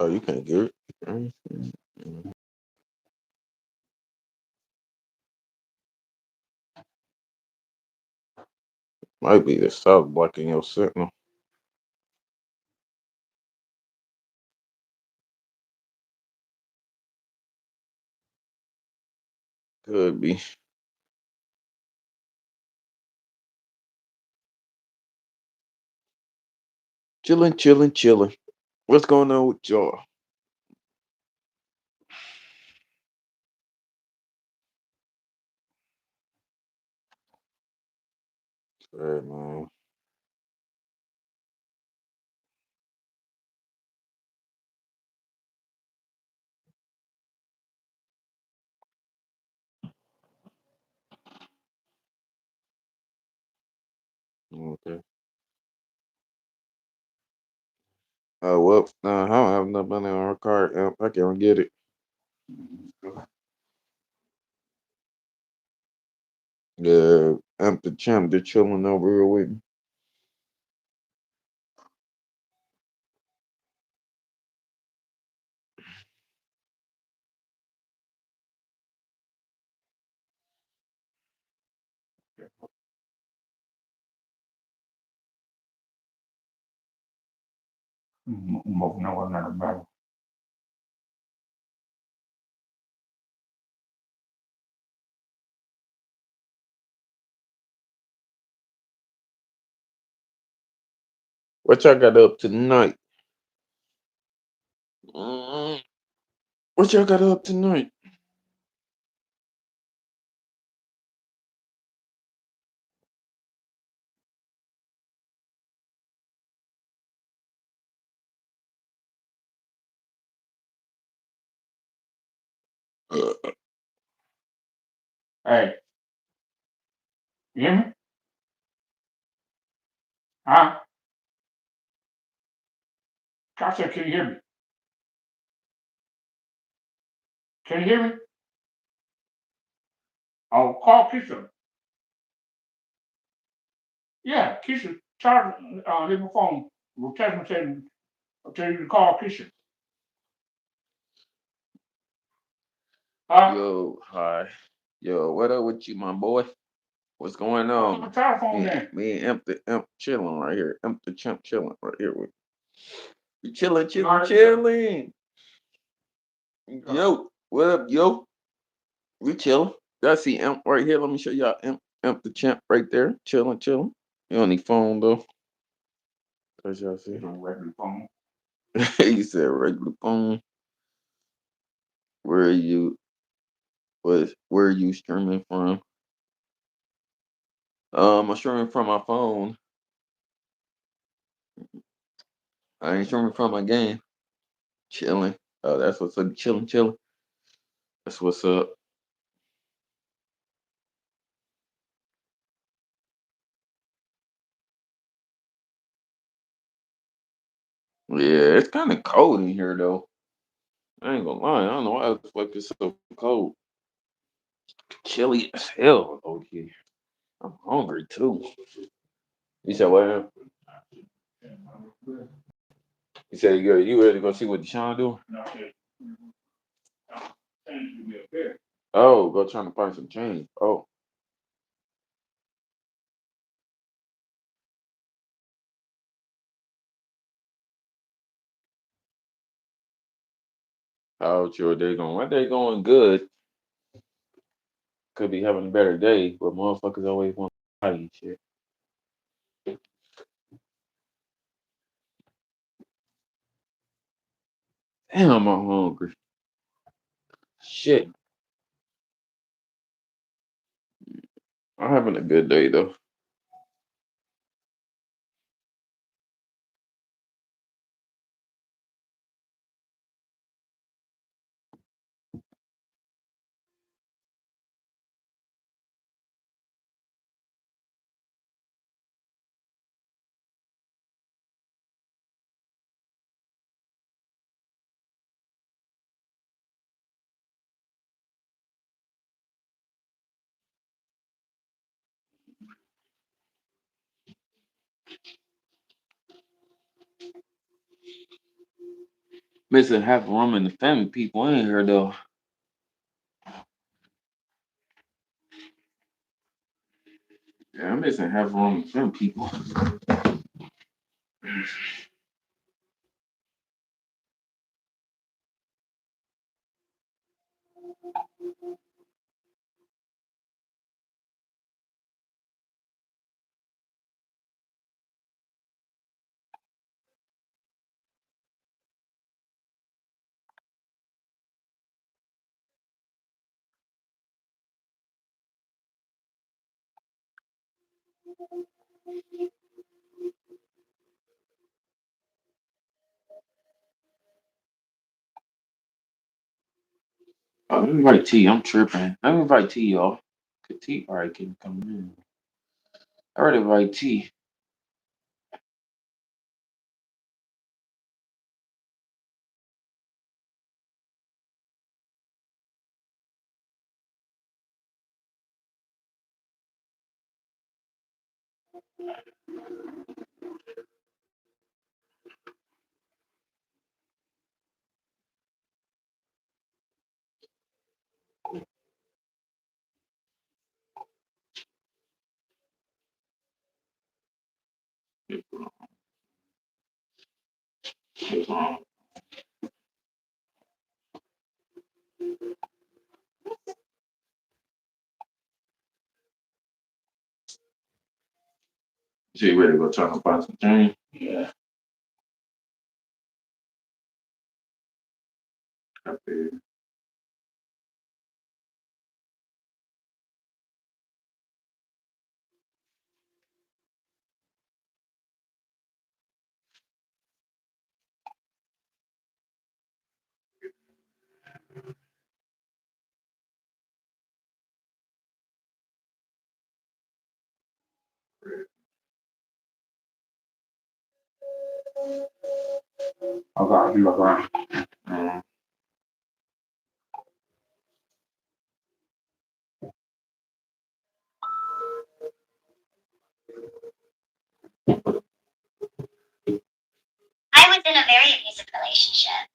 Oh, you can't get it. Mm. Might be the south blocking your signal. Could be. Chilling, chilling, chilling. What's going on with y'all? Hey, man. Okay. Oh, well, I don't have no money on our card. I can't get it. Yeah, I'm the champ. They're chilling over here with me. Một năm là bao. What y'all got up tonight? Mm, what y'all got up tonight? Hey, you hear me? Huh? I said, can you hear me? Can you hear me? Oh, call Keisha. Yeah, Keisha charged his phone. Will text me saying, tell you to call Keisha. Huh? Yo, hi. Yo, what up with you, my boy? What's going On on? the telephone Me, then. me and Imp the Imp chilling right here. Imp the Chimp chilling right here with you. Chilling, You chilling, already know. chilling. Yo, what up, yo? We chilling. I see Imp right here. Let me show y'all Imp the Chimp right there. Chilling, chilling. You on the phone though. As y'all see. It's on regular phone. He said regular phone. Where are you? Where are you streaming from? I'm streaming from my phone. I ain't streaming from my game. Chilling. Oh, that's what's up. Chilling, chilling. That's what's up. Yeah, it's kind of cold in here though. I ain't gonna lie. I don't know why the fuck it's so cold. Chilly as hell. Okay. I'm hungry too. You said what? You said you ready to go see what Deshaun do? No, okay. Change to be up there. Oh, go trying to find some change. Oh, how's your day going? My day going good. Could be having a better day, but motherfuckers always want to party and shit. Damn, I'm hungry. Shit. I'm having a good day though. Missing half a room in the family people in here though. Yeah, I'm missing half a room in the family people. Oh, let me invite T. I'm tripping. Let me invite T, y'all. Cause T probably can come in. I already invite T. She ready to go try to find some dream. Yeah. Okay. Okay, I'll be right back. I was in a very abusive relationship.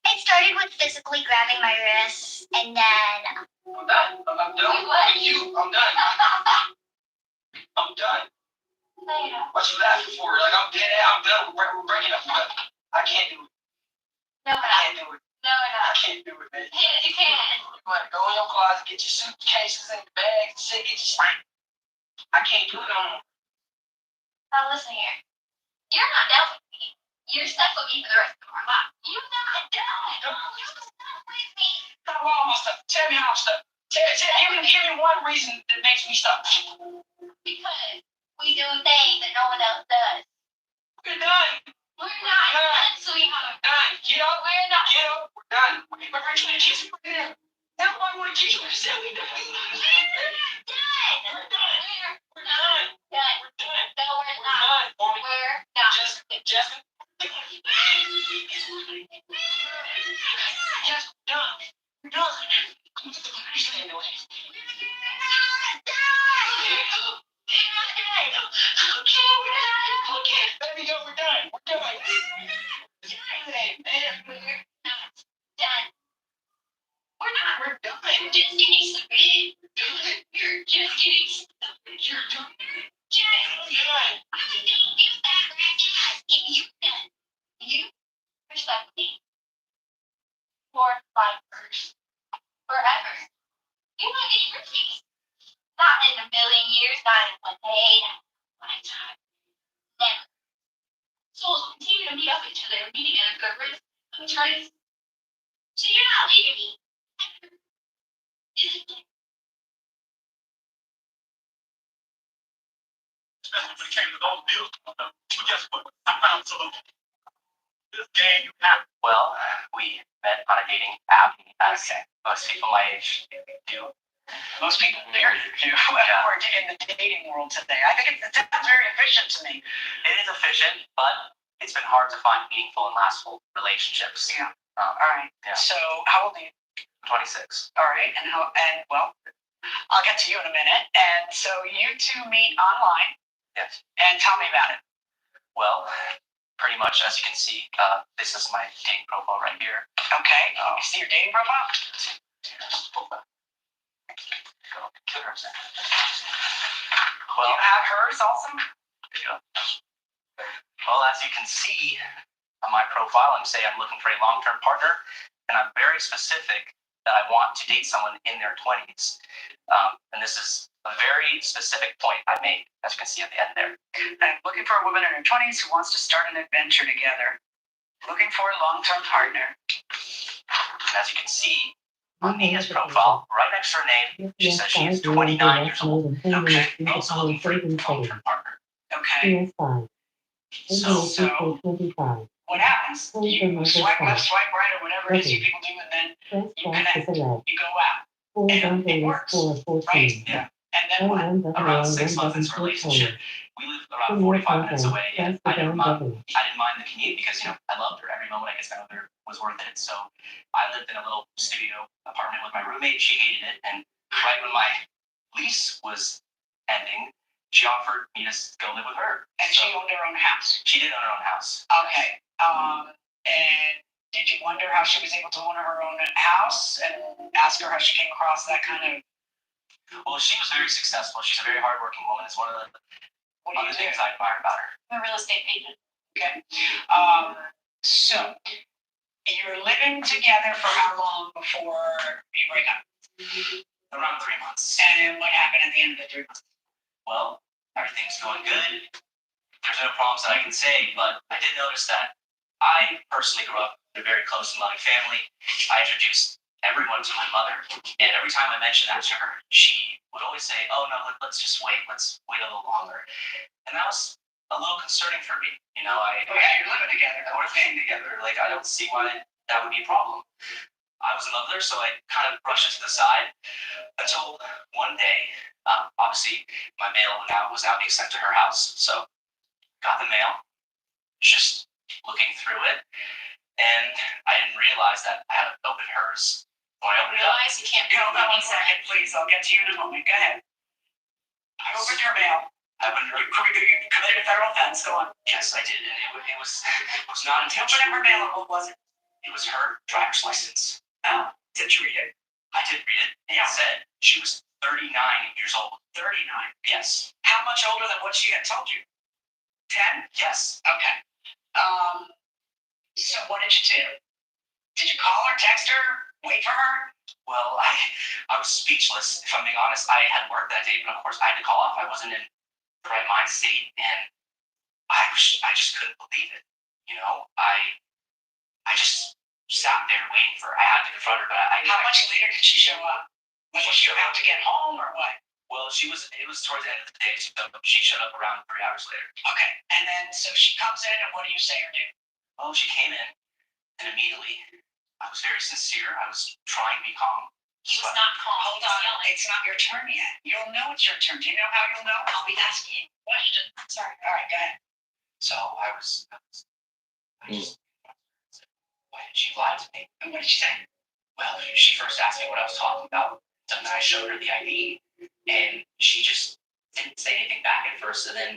It started with physically grabbing my wrists, and then I'm done. I'm done with you. I'm done. I'm done. No, you're not. What you laughing for? Like I'm dead. I'm done. We're breaking up. I can't do it. No, I can't do it. No, I can't do it, man. Yes, you can. You want to go in your closet, get your suitcases and bags, and shit, get your. I can't do it no more. Now listen here. You're not done with me. You're stuck with me for the rest of our life. You're not done. You're stuck with me. How long am I stuck? Tell me how I'm stuck. Give me one reason that makes me stuck. Because we do things that no one else does. We're done. We're not done, sweetheart. Done. Get up. We're not. Get up. We're done. We're actually kissing right now. Nobody want to kiss you. We're done. We're not done. We're done. We're done. Done. We're done. No, we're not. We're done. We're not. Jessica. Yes, we're done. We're done. Stand away. Okay, baby, go. We're done. We're done. We're not done. We're not. We're done. You're just getting started. You're just getting started. You're done. Done. I don't use that right now. You're done. You are stuck with me for life first. Forever. You're not getting rid of me. Not in a million years, not in one day, not in one time. Never. Souls will continue to meet up each other, meeting at a good rhythm. So you're not leaving me. Especially when it came to those bills. But guess what? I found a solution. This game you have. Well, we met on a dating app, as most people my age do. Most people there do. We're in the dating world today. I think it sounds very efficient to me. It is efficient, but it's been hard to find meaningful and lasting relationships. Yeah. All right. Yeah. So, how old are you? 26. All right. And well, I'll get to you in a minute. And so you two meet online. Yes. And tell me about it. Well, pretty much, as you can see, this is my dating profile right here. Okay, you see your dating profile? Well, you have hers also? Yeah. Well, as you can see on my profile, I'm saying I'm looking for a long-term partner, and I'm very specific that I want to date someone in their 20s. And this is a very specific point I made, as you can see at the end there. I'm looking for a woman in her 20s who wants to start an adventure together. Looking for a long-term partner. And as you can see on Nina's profile, right next to her name, she says she is 29 years old. Okay, also looking for a long-term partner. Okay. So what happens? You swipe left, swipe right, or whatever it is you people do, and then you connect. You go out. And it works, right? Yeah. And then what? Around 6 months into a relationship, we live around 45 minutes away, and I didn't mind the commute because, I loved her. Every moment I guess I loved her was worth it. So I lived in a little studio apartment with my roommate. She hated it. And right when my lease was ending, she offered me to go live with her. And so, she owned her own house? She did own her own house. Okay. And did you wonder how she was able to own her own house and ask her how she came across that kind of? Well, she was very successful. She's a very hardworking woman. It's one of the other things I admire about her. I'm a real estate agent. Okay. So you're living together for how long before you break up? Around 3 months. And what happened at the end of the 3 months? Well, everything's going good. There's no problems that I can say, but I did notice that I personally grew up in a very close and loving family. I introduced everyone to my mother, and every time I mentioned that to her, she would always say, "Oh no, let's just wait. Let's wait a little longer." And that was a little concerning for me. You're living together. We're staying together. Like, I don't see why that would be a problem. I was in love with her, so I kind of brushed it to the side until one day, obviously, my mail was now being sent to her house. So got the mail, just looking through it, and I didn't realize that I hadn't opened hers. When I opened it up, you can't. Hold on 1 second, please. I'll get to you in a moment. Go ahead. I opened her mail. You committed a federal offense. Go on. Yes, I did, and it was not intentional. Open her mail. What was it? It was her driver's license. Oh, did you read it? I did read it. Yeah. It said she was 39 years old. 39. Yes. How much older than what she had told you? 10? Yes. Okay. So what did you do? Did you call her, text her, wait for her? Well, I was speechless, if I'm being honest. I had work that day, but of course I had to call off. I wasn't in the right mind state, and I just couldn't believe it. I just sat there waiting for her. I had to confront her, but How much later did she show up? Was she about to get home or what? Well, it was towards the end of the day, so she showed up around 3 hours later. Okay, and then so she comes in, and what do you say or do? Well, she came in, and immediately, I was very sincere. I was trying to be calm. He was not calm. Hold on, it's not your turn yet. You'll know it's your turn. Do you know how you'll know? I'll be asking you a question. Sorry. All right, go ahead. So I just, why did she lie to me? And what did she say? Well, she first asked me what I was talking about. Then I showed her the ID, and she just didn't say anything back at first. And then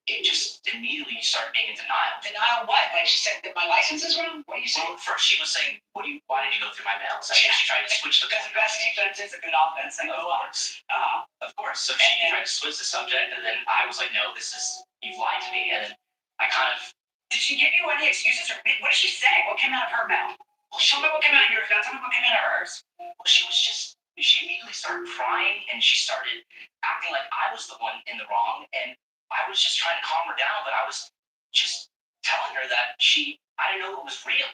it just immediately started being in denial. Denial what? Like she said that my license is wrong? What are you saying? Well, first she was saying, why did you go through my mail? So she tried to switch the subject. Best defense is a good offense. Of course. Of course. So she tried to switch the subject, and then I was like, no, you've lied to me. And then I kind of... Did she give you any excuses, or what did she say? What came out of her mouth? Well, tell me what came out of yours. Tell me what came out of hers. Well, she immediately started crying, and she started acting like I was the one in the wrong, and I was just trying to calm her down, but I was just telling her that I didn't know it was real.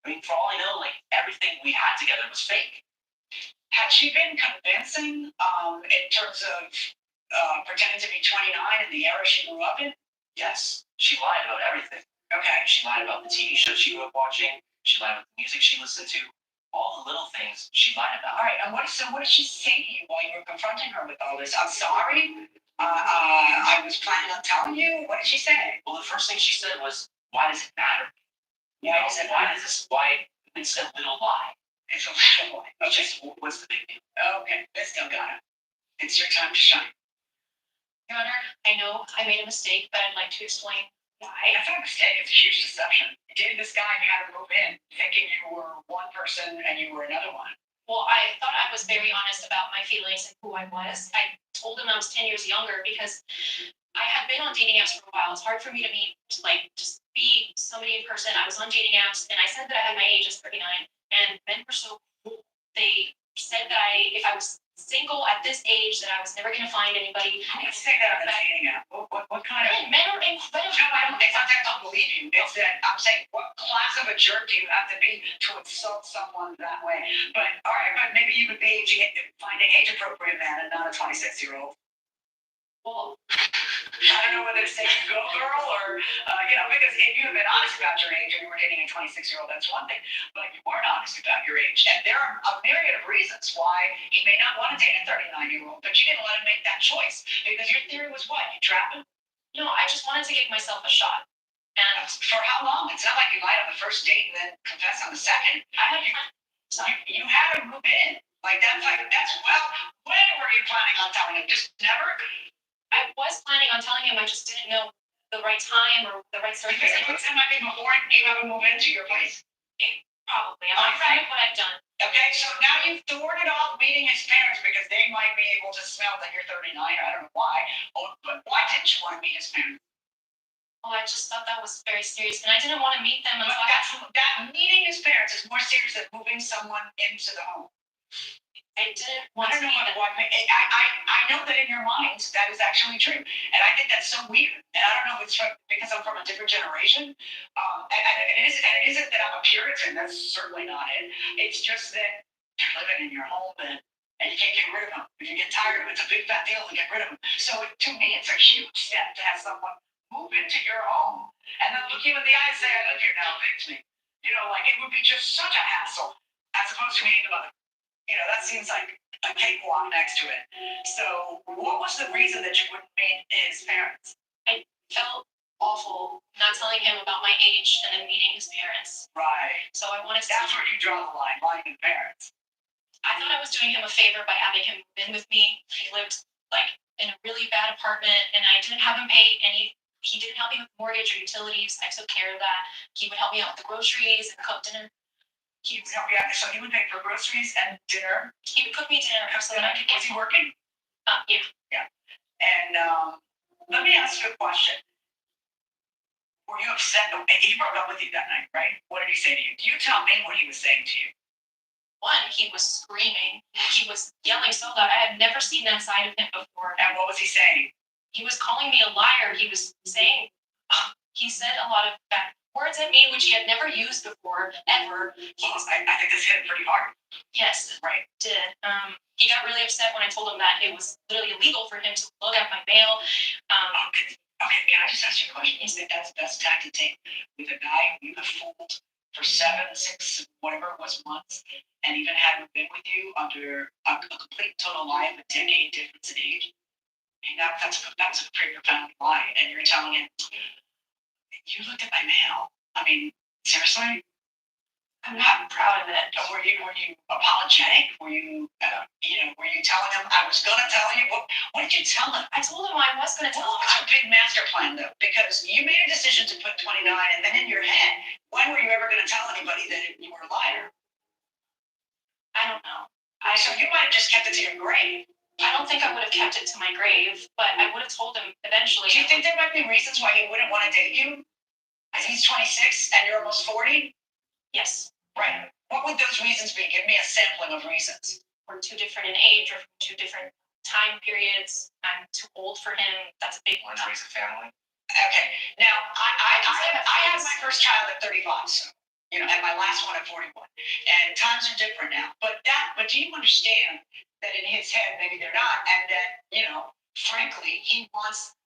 I mean, for all I know, like, everything we had together was fake. Had she been convincing in terms of pretending to be 29 in the era she grew up in? Yes. She lied about everything. Okay. She lied about the TV show she grew up watching. She lied about the music she listened to. All the little things she lied about. All right. And what did she say to you while you were confronting her with all this? I'm sorry. I was planning on telling you. What did she say? Well, the first thing she said was, "Why does it matter? Why it's a little lie? It's a little lie. Okay. What's the big deal? Okay. Let's still got it. It's your time to shine." Your Honor, I know I made a mistake, but I'd like to explain It's not a mistake. It's a huge deception. Did this guy have to move in thinking you were one person and you were another one? Well, I thought I was very honest about my feelings and who I was. I told him I was 10 years younger because I had been on dating apps for a while. It's hard for me to meet, like, just be somebody in person. I was on dating apps and I said that I had my age as 39. And men were so cool. They said that if I was single at this age, that I was never going to find anybody. I can say that on a dating app. What kind of. Men are incredible. No, I don't. It's not that I don't believe you. It's that I'm saying, what class of a jerk do you have to be to insult someone that way? But all right, but maybe you would be find an age appropriate man and not a 26-year-old. Well, I don't know whether to say you go girl or, because if you have been honest about your age and you were dating a 26-year-old, that's one thing. But you weren't honest about your age. And there are a myriad of reasons why he may not want to date a 39-year-old, but you didn't let him make that choice because your theory was what? You trap him? No, I just wanted to give myself a shot. And for how long? It's not like you lied on the first date and then confess on the second. You had to move in. When were you planning on telling him? Just never? I was planning on telling him, I just didn't know the right time or the right circumstances. It might be before you ever move into your place. Probably. I'm afraid of what I've done. Okay, so now you've thwarted off meeting his parents because they might be able to smell that you're 39. I don't know why. But why didn't you want to meet his parents? Oh, I just thought that was very serious, and I didn't want to meet them until that meeting his parents is more serious than moving someone into the home. I didn't want to meet them. I know that in your minds that is actually true, and I think that's so weird. And I don't know if it's because I'm from a different generation. And it isn't that I'm a Puritan. That's certainly not it. It's just that you're living in your home and you can't get rid of them. If you get tired of it, it's a big fat deal to get rid of them. So to me, it's a huge step to have someone move into your home and then look you in the eye and say, I live here now, evict me. It would be just such a hassle as opposed to meeting them. That seems like a cakewalk next to it. So what was the reason that you wouldn't meet his parents? I felt awful not telling him about my age and then meeting his parents. Right. So I wanted to. That's where you draw the line, lying to parents. I thought I was doing him a favor by having him move in with me. He lived in a really bad apartment and I didn't have him pay any. He didn't help me with mortgage or utilities. I took care of that. He would help me out with the groceries and cook dinner. He would help you out. So he would pay for groceries and dinner. He would cook me dinner so that I could get. Was he working? Yeah. Yeah. And let me ask you a question. Were you upset? He broke up with you that night, right? What did he say to you? You tell me what he was saying to you. One, he was screaming. He was yelling so loud. I had never seen that side of him before. And what was he saying? He was calling me a liar. He was saying, he said a lot of bad words at me, which he had never used before, ever. I think this hit him pretty hard. Yes, right. Did. He got really upset when I told him that it was literally illegal for him to look at my mail. Okay, can I just ask you a question? Is that that's the best tactic to take with a guy you have fooled for 7, 6, whatever it was months, and even had him been with you under a complete total lie of a decade difference in age? And that's a pretty profound lie, and you're telling him, you looked at my mail. I mean, seriously? I'm not proud of it. Were you apologetic? Were you telling him I was gonna tell you? What did you tell him? I told him I was gonna tell him. What's your big master plan though? Because you made a decision to put 29, and then in your head, when were you ever gonna tell anybody that you were a liar? I don't know. So you might have just kept it to your grave. I don't think I would have kept it to my grave, but I would have told him eventually. Do you think there might be reasons why he wouldn't want to date you? He's 26 and you're almost 40? Yes. Right. What would those reasons be? Give me a sampling of reasons. We're too different in age or from two different time periods. I'm too old for him. That's a big one. Raise a family. Okay. Now, I had my first child at 35, so, and my last one at 41. And times are different now. But do you understand that in his head, maybe they're not, and that, frankly, he wants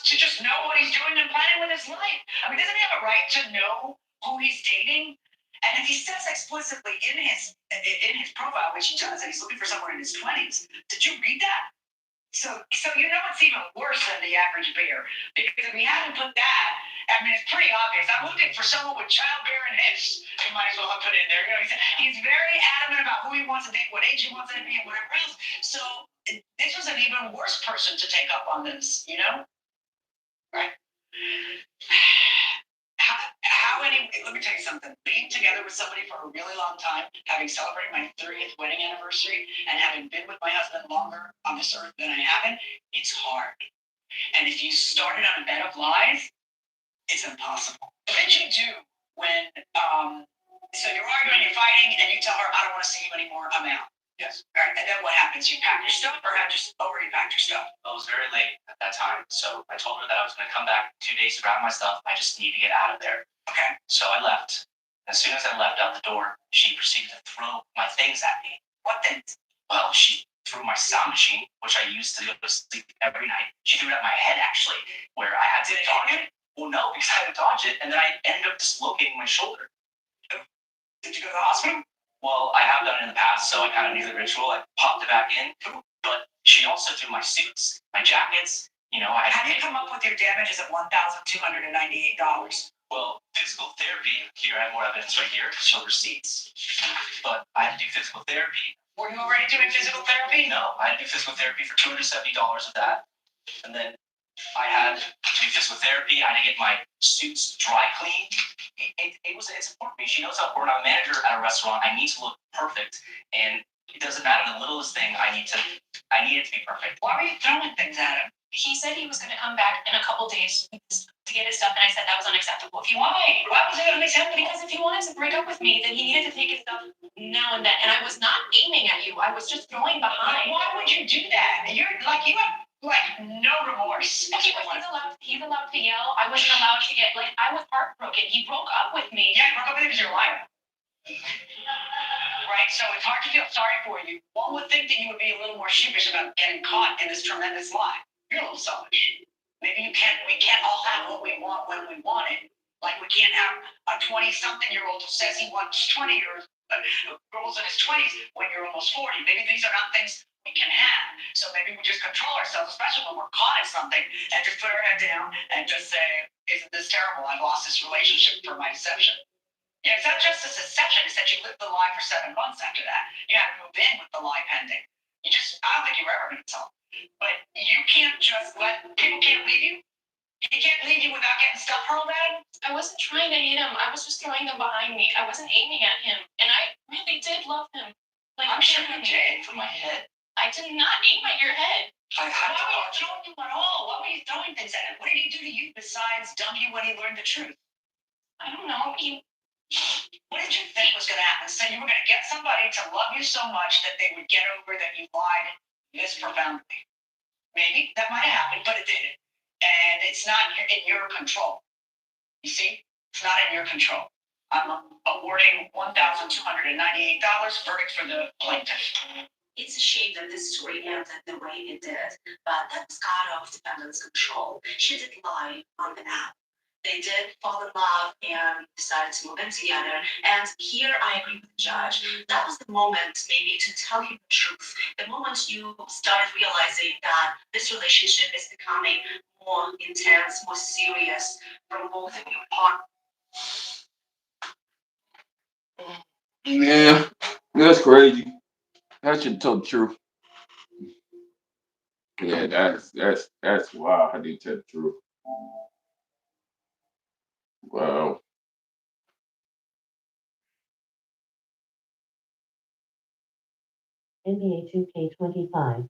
to just know what he's doing and planning with his life. I mean, doesn't he have a right to know who he's dating? And if he says explicitly in his profile, which he does, that he's looking for someone in his 20s, did you read that? So it's even worse than the average bear. Because if he hadn't put that, I mean, it's pretty obvious. I'm looking for someone with childbearing hips. You might as well have put in there. He's very adamant about who he wants to date, what age he wants to be, and whatever else. So this was an even worse person to take up on this, Right. Let me tell you something. Being together with somebody for a really long time, having celebrated my 30th wedding anniversary, and having been with my husband longer on this earth than I haven't, it's hard. And if you started on a bed of lies, it's impossible. What did you do when, so you're arguing, you're fighting, and you tell her, I don't want to see you anymore, I'm out? Yes. All right, and then what happens? You pack your stuff, or had just already packed your stuff? Well, it was very late at that time, so I told her that I was going to come back in 2 days to grab my stuff. I just need to get out of there. Okay. So I left. As soon as I left out the door, she proceeded to throw my things at me. What things? Well, she threw my sound machine, which I used to go to sleep every night. She threw it at my head, actually, where I had to dodge it. Well, no, because I had to dodge it, and then I ended up dislocating my shoulder. Did you go to the hospital? Well, I have done it in the past, so I kind of knew the ritual. I popped it back in, but she also threw my suits, my jackets. I had. How do you come up with your damages of $1,298? Well, physical therapy. Here, I have more evidence right here. Show receipts. But I had to do physical therapy. Were you already doing physical therapy? No, I had to do physical therapy for $270 of that, and then I had to do physical therapy. I had to get my suits dry cleaned. It's important to me. She knows how important I'm a manager at a restaurant. I need to look perfect, and it doesn't matter the littlest thing. I need it to be perfect. Why were you throwing things at him? He said he was going to come back in a couple days to get his stuff, and I said that was unacceptable. Why? Why was it unacceptable? Because if he wanted to break up with me, then he needed to take his stuff now and then. And I was not aiming at you. I was just throwing behind. Why would you do that? You have no remorse. He's allowed to yell. I wasn't allowed to get I was heartbroken. He broke up with me. Yeah, he broke up with you because you're a liar. Right, so it's hard to feel sorry for you. One would think that you would be a little more sheepish about getting caught in this tremendous lie. You're a little selfish. Maybe we can't all have what we want when we want it. Like we can't have a 20-something-year-old who says he wants 20-year-olds, girls in his 20s when you're almost 40. Maybe these are not things we can have. So maybe we just control ourselves, especially when we're caught in something, and just put our head down and just say, isn't this terrible? I've lost this relationship for my deception. Yeah, it's not just a deception. It's that you lived the lie for 7 months after that. You had to move in with the lie pending. I don't think you were ever going to tell. But you can't just people can't leave you. He can't leave you without getting stuff hurled at him. I wasn't trying to hit him. I was just throwing them behind me. I wasn't aiming at him. And I really did love him. I'm sure you did. For my head. I did not aim at your head. Why were you throwing him at all? Why were you throwing things at him? What did he do to you besides dump you when he learned the truth? I don't know. What did you think was going to happen? So you were going to get somebody to love you so much that they would get over that you lied this profoundly. Maybe that might have happened, but it didn't. And it's not in your control. You see? It's not in your control. I'm awarding $1,298 verdict for the plaintiff. It's a shame that this story ended the way it did, but that was out of defendant's control. She did lie on the app. They did fall in love and decided to move in together. And here I agree with the judge. That was the moment, maybe, to tell you the truth. The moment you started realizing that this relationship is becoming more intense, more serious from both of your partners. Yeah, that's crazy. I should tell the truth. Yeah, that's wow. I didn't tell the truth. Wow. NBA 2K25.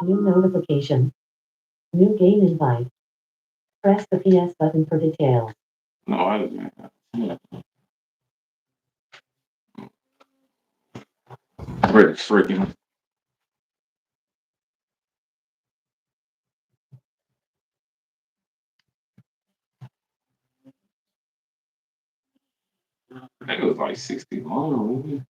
New notification. New game invite. Press the PS button for details. No, I didn't. Yeah. Pretty freaking. I think it was like 61.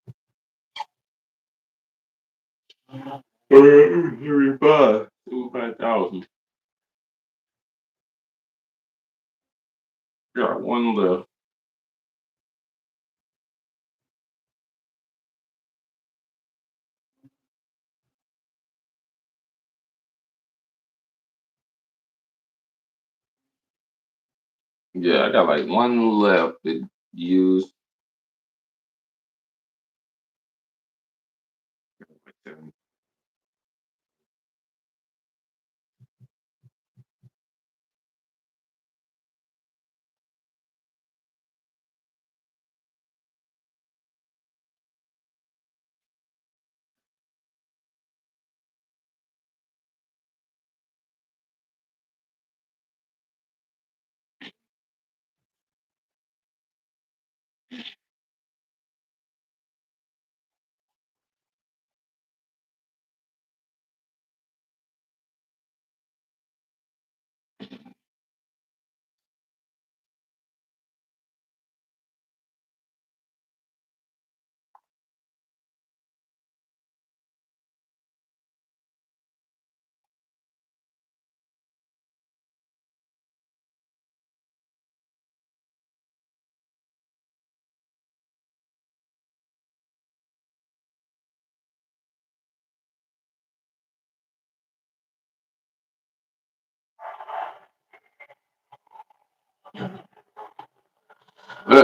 35. 5,000. Got one left. Yeah, I got like one left to use.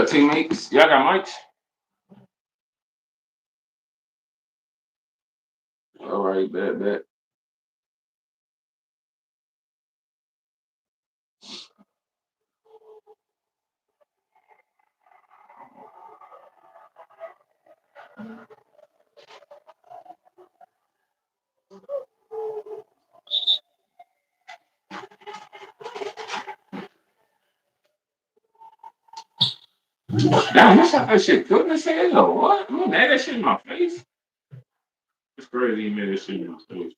Teammates, y'all got mics? All right, bet. Damn, you shot that shit good as hell. What? You made that shit in my face? It's crazy you made that shit in my face.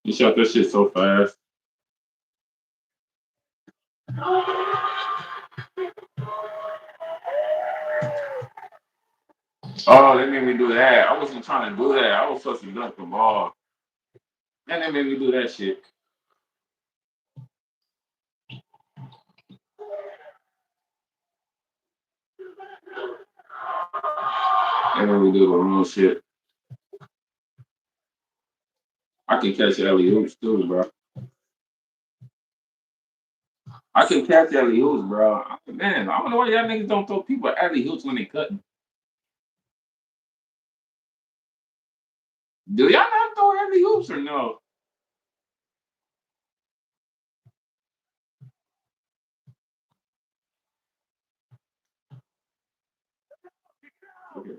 You shot that shit so fast. Oh, they made me do that. I wasn't trying to do that. I was supposed to dunk the ball. And they made me do that shit. They made me do the wrong shit. I can catch alley hoops too, bro. I can catch alley hoops, bro. Man, I don't know why y'all niggas don't throw people alley hoops when they cutting. Do y'all not throw alley hoops or no? Okay.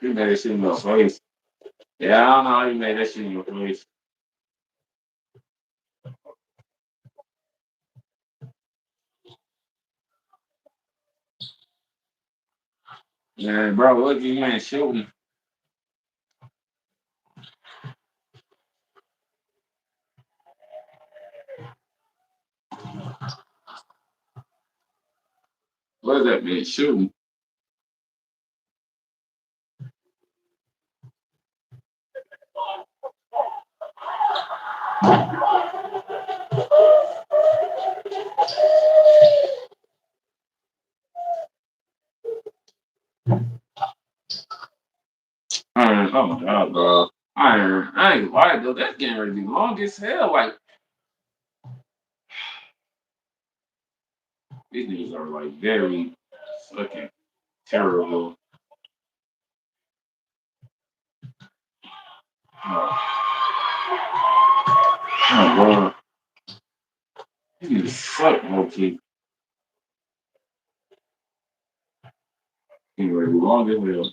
You made that shit in your face. Yeah, I don't know how you made that shit in your face. Man, bro, look, you ain't shooting. What does that mean? Shooting. Oh my god, bro. I ain't lying though. That game ready to be long as hell. Like these niggas are like very fucking terrible. Oh, bro. You suck, Mochi. Anyway, long as hell.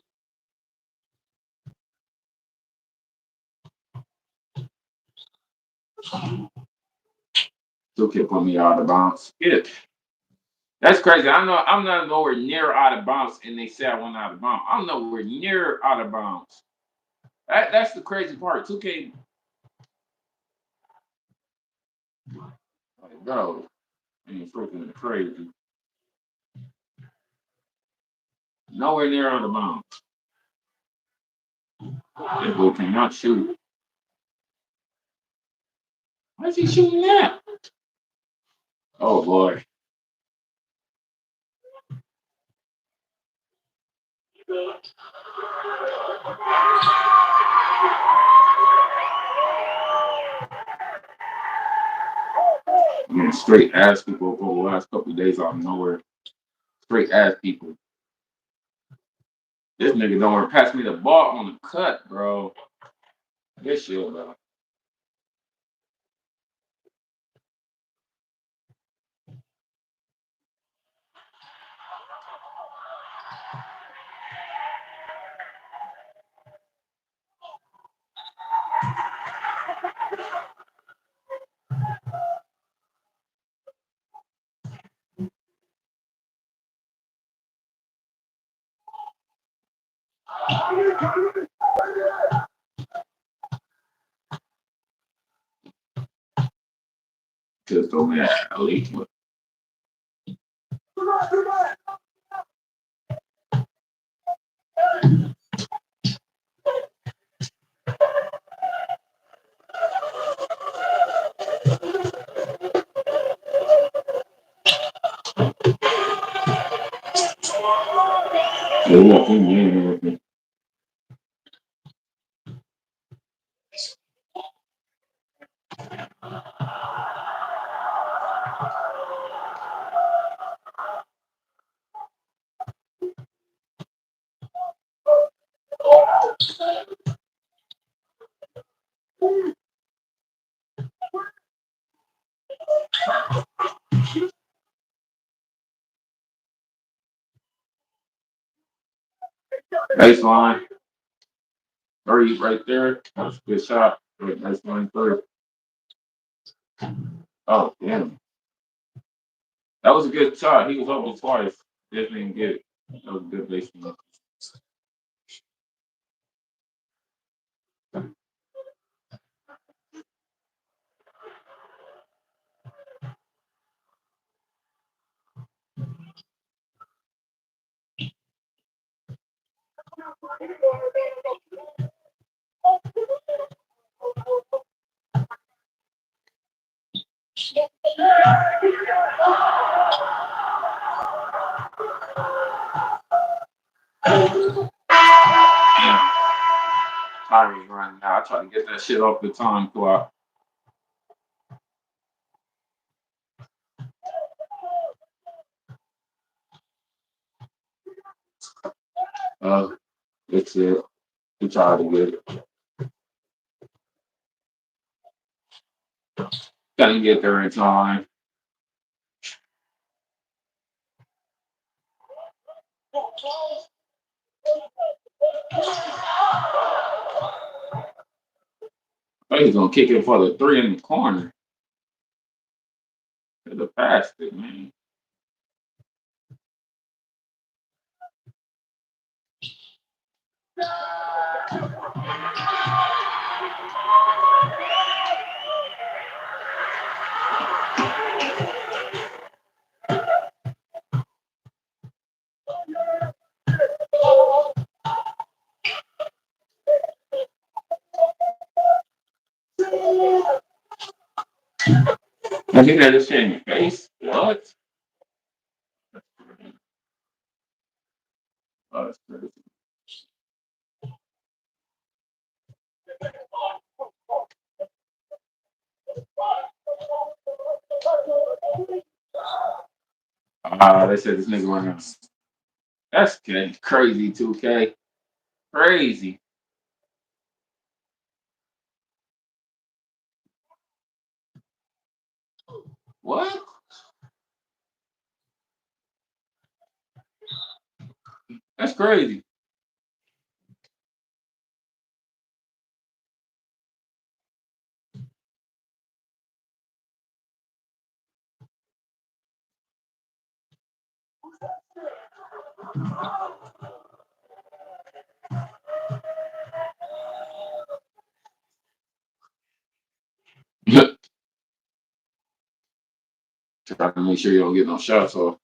Still can't put me out of bounds. Yeah. That's crazy. I know I'm not nowhere near out of bounds, and they say I went out of bounds. I'm nowhere near out of bounds. That's the crazy part. 2K, like, bro, ain't freaking crazy. Nowhere near out of bounds. That boy cannot shoot. Why's he shooting that? Oh boy. I'm getting straight ass people for the last couple of days out of nowhere. Straight ass people. This nigga don't want to pass me the ball on the cut, bro. This shit, bro. Just throw me that alley. They walk in with me. Baseline. 30 right there. That's a good shot. Baseline 30. Oh, damn. That was a good shot. He was open twice. Just didn't get it. That was a good baseline. Damn. Time is running out. I try to get that shit off the time clock. Uh, it's it. We try to get it. Gotta get there in time. Oh, he's gonna kick it for the three in the corner. Could have passed it, man. I think that just hit in your face. What? Oh, that's crazy. They said this nigga running. That's crazy, 2K. Crazy. What? That's crazy. Try to make sure you don't get no shots off.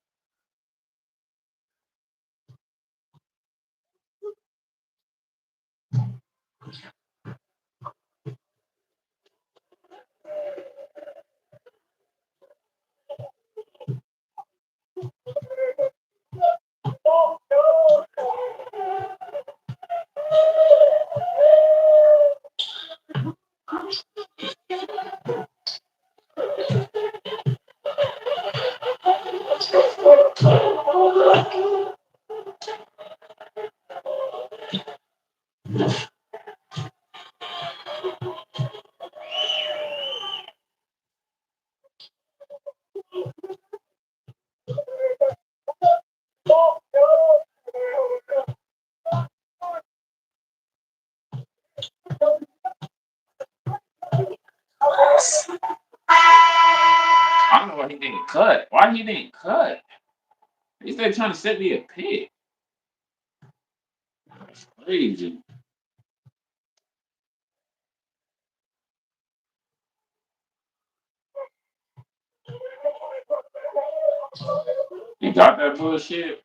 I don't know why he didn't cut. Why he didn't cut? He's they trying to set me a pick. That's crazy. You got that bullshit?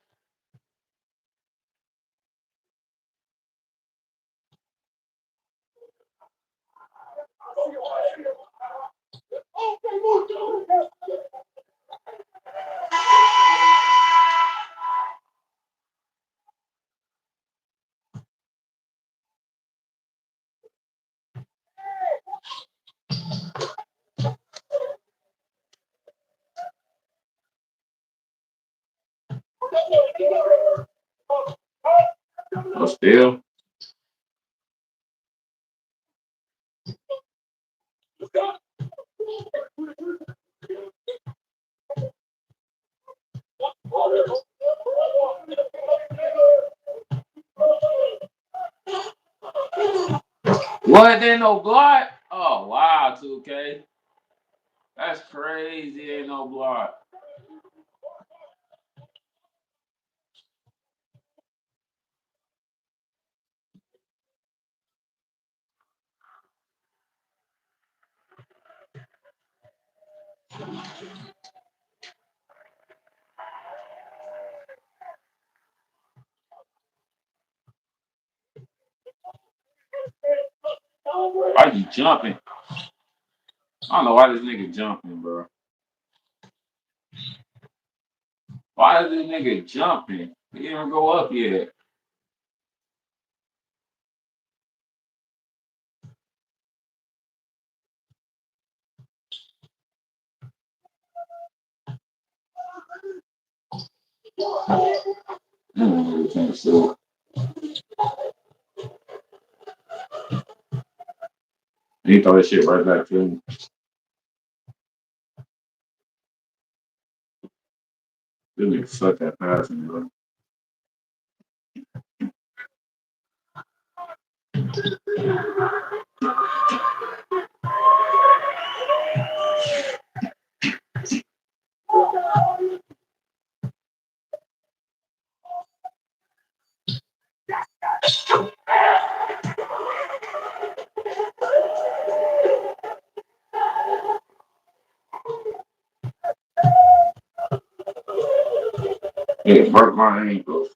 Oh, still? What? There ain't no block? Oh, wow, 2K. That's crazy. Ain't no block. Why you jumping? I don't know why this nigga jumping, bro. Why is this nigga jumping? He didn't even go up yet. So, he throw that shit right back to him. This nigga suck at passing, bro. It hurt my ankle.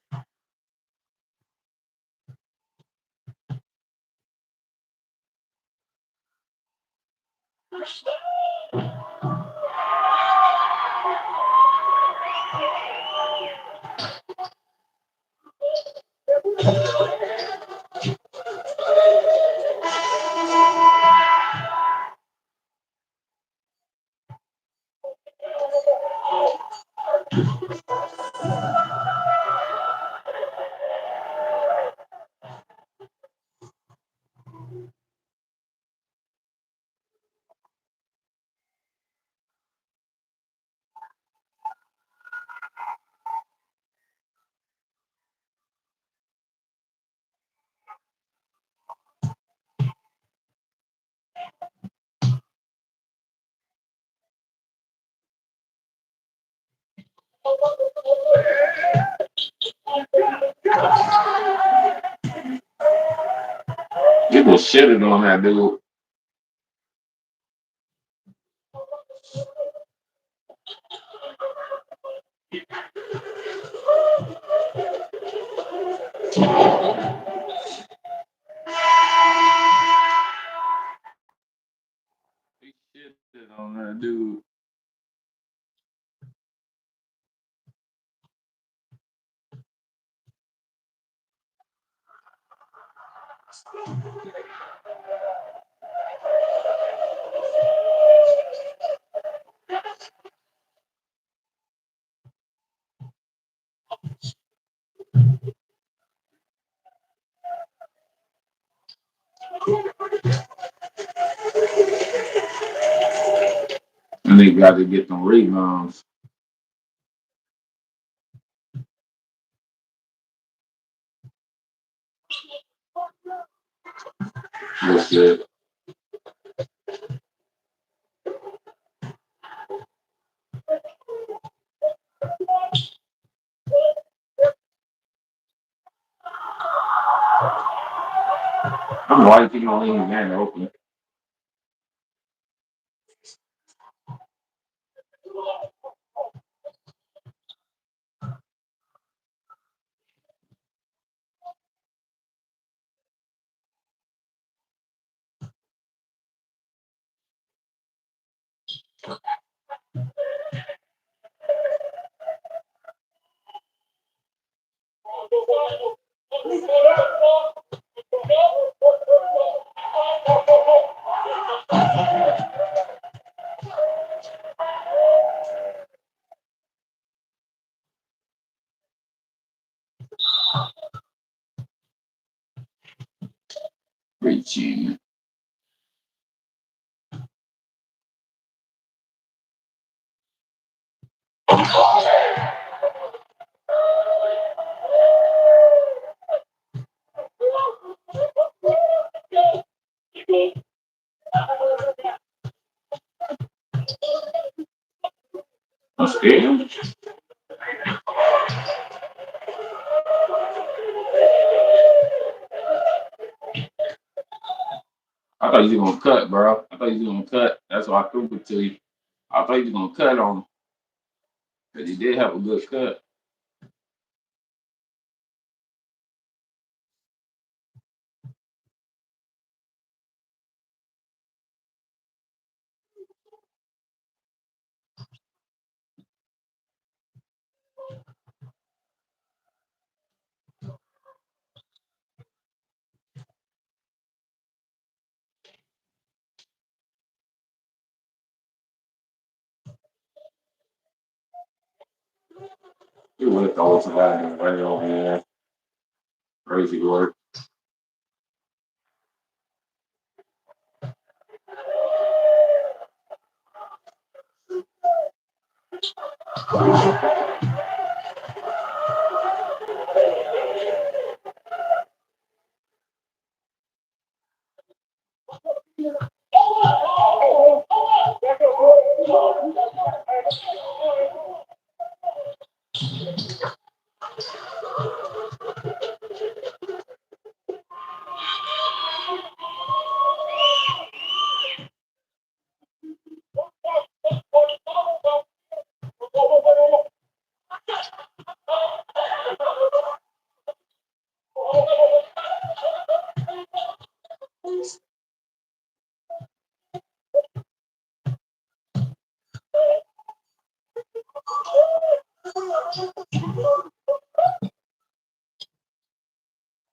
People shitted on that dude. They shitted on that dude. And they got to get them rebounds. That's it. I'm liking you only man open. Reaching. I'm scared. I thought you was gonna cut, bro. I thought you was gonna cut. That's why I threw it to you. I thought you was gonna cut on him. But he did have a good cut. He would have thrown somebody right over there. Crazy work.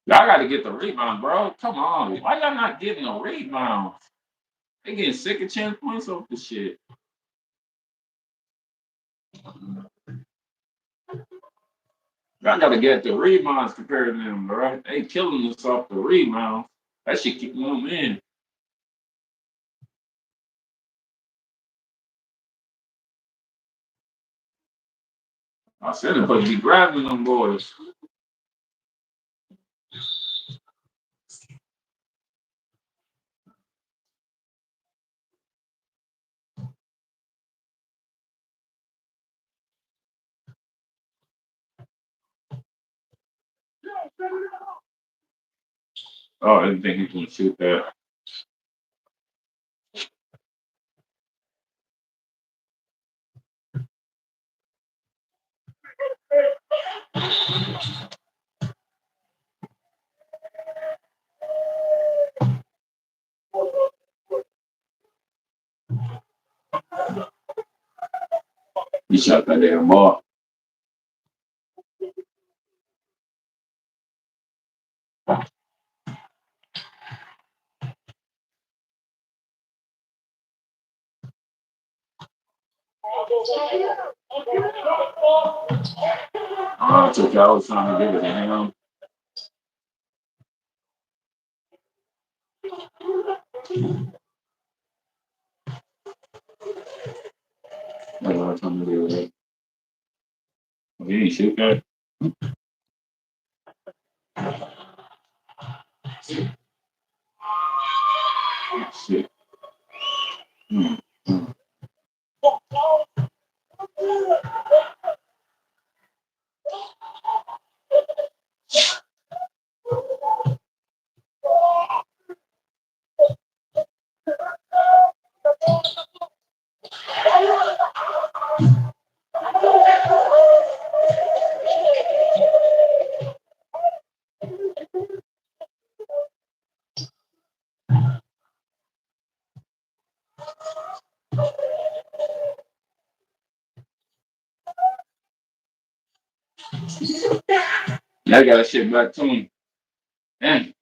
Y'all got to get the rebound, bro. Come on. Why y'all not getting the rebound? They getting second chance points off the shit. Y'all got to get the rebounds compared to them, bro. They killing us off the rebounds. That shit keep them in. I said it, supposed to be grabbing them boys. Oh, I didn't think he was gonna shoot that. He shot that damn ball. Oh, it took you all the time to give it to him. That's what I'm trying to do with it. He didn't shoot that. Shit. Hmm. Yeah, I got that shit back to him. Damn.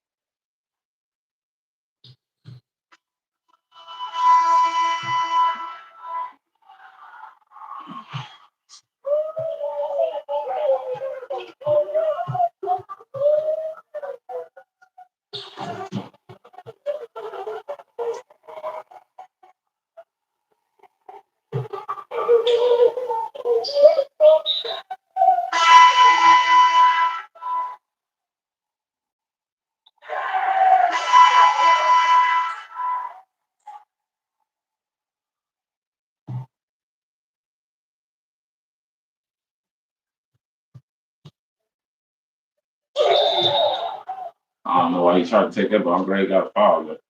I don't know why he tried to take that, but I'm glad he got fouled. But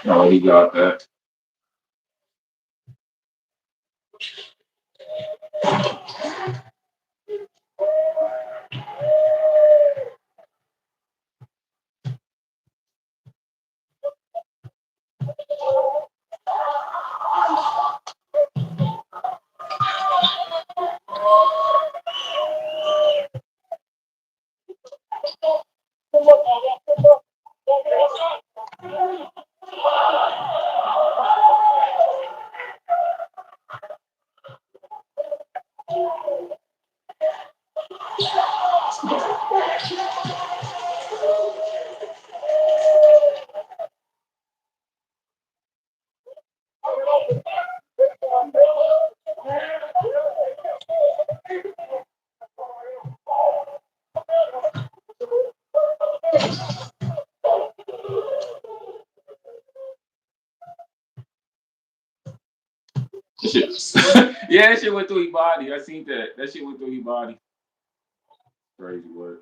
no, he got that. Shit. Yeah, that shit went through his body. I seen that. That shit went through his body. Crazy word.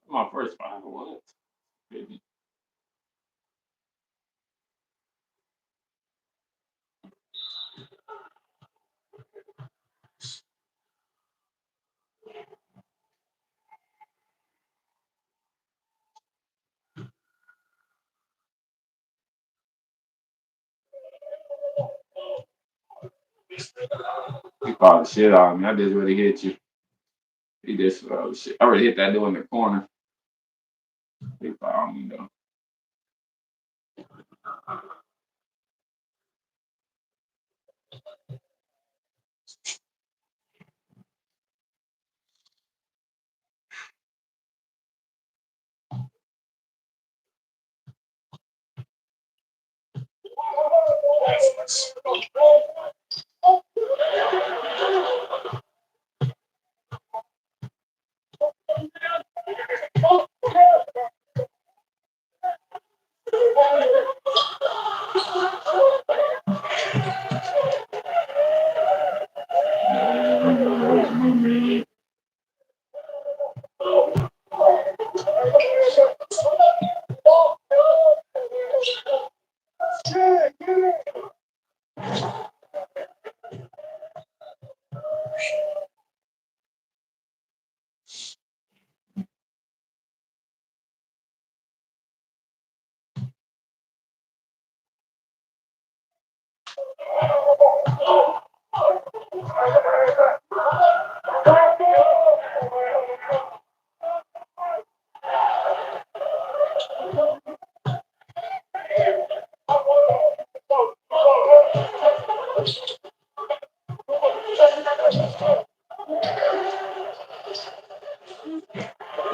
My first five. What? Baby. He called the shit out of me. I just really hit you. He just shit. I already hit that dude in the corner. He fouled me though.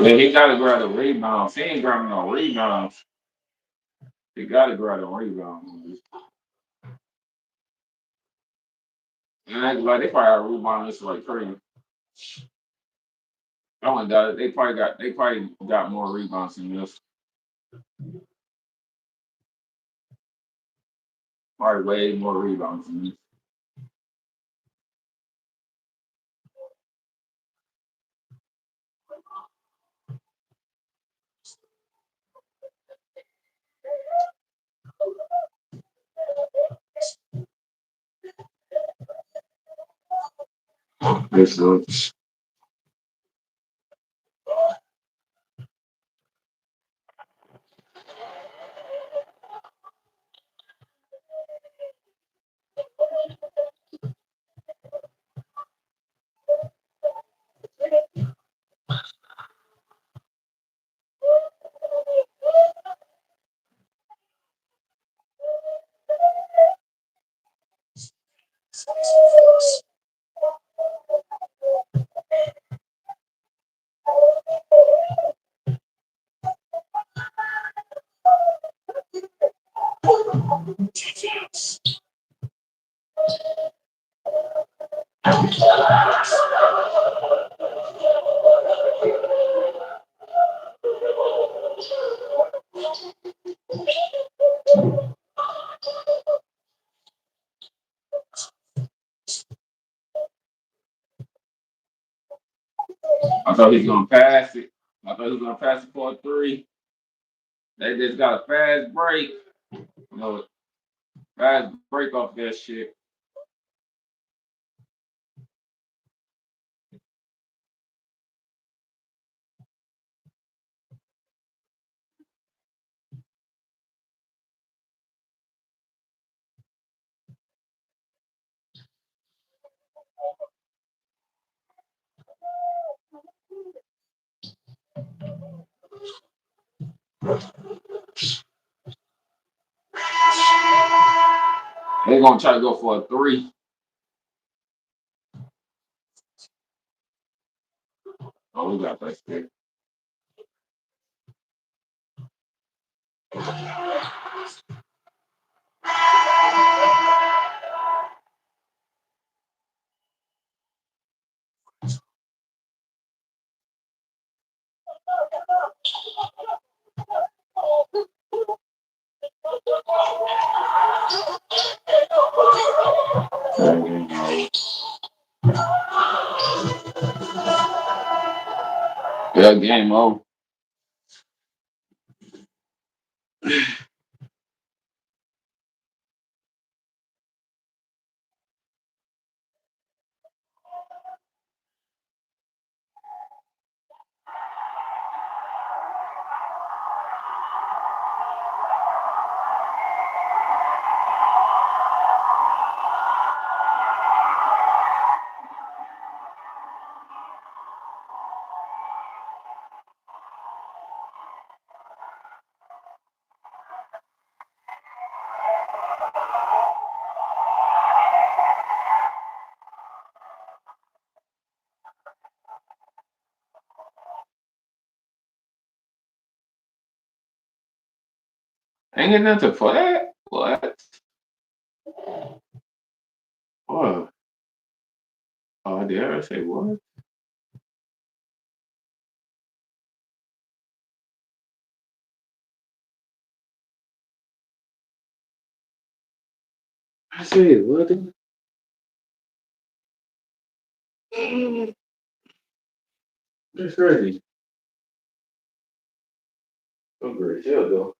Yeah, he gotta grab the rebounds. He ain't grabbing no rebounds. He gotta grab the rebounds. And like they probably got rebounds like crazy. I went down. They probably got more rebounds than this. Probably way more rebounds than this. This looks. I thought he was gonna pass it. I thought he was gonna pass it for a three. They just got a fast break. No, fast break off that shit. They gonna try to go for a three. Oh, we got that shit. Yeah, game over. Ain't get nothing for that. What? What? Oh, did I say what? I said what? That's crazy. Hungry as hell though.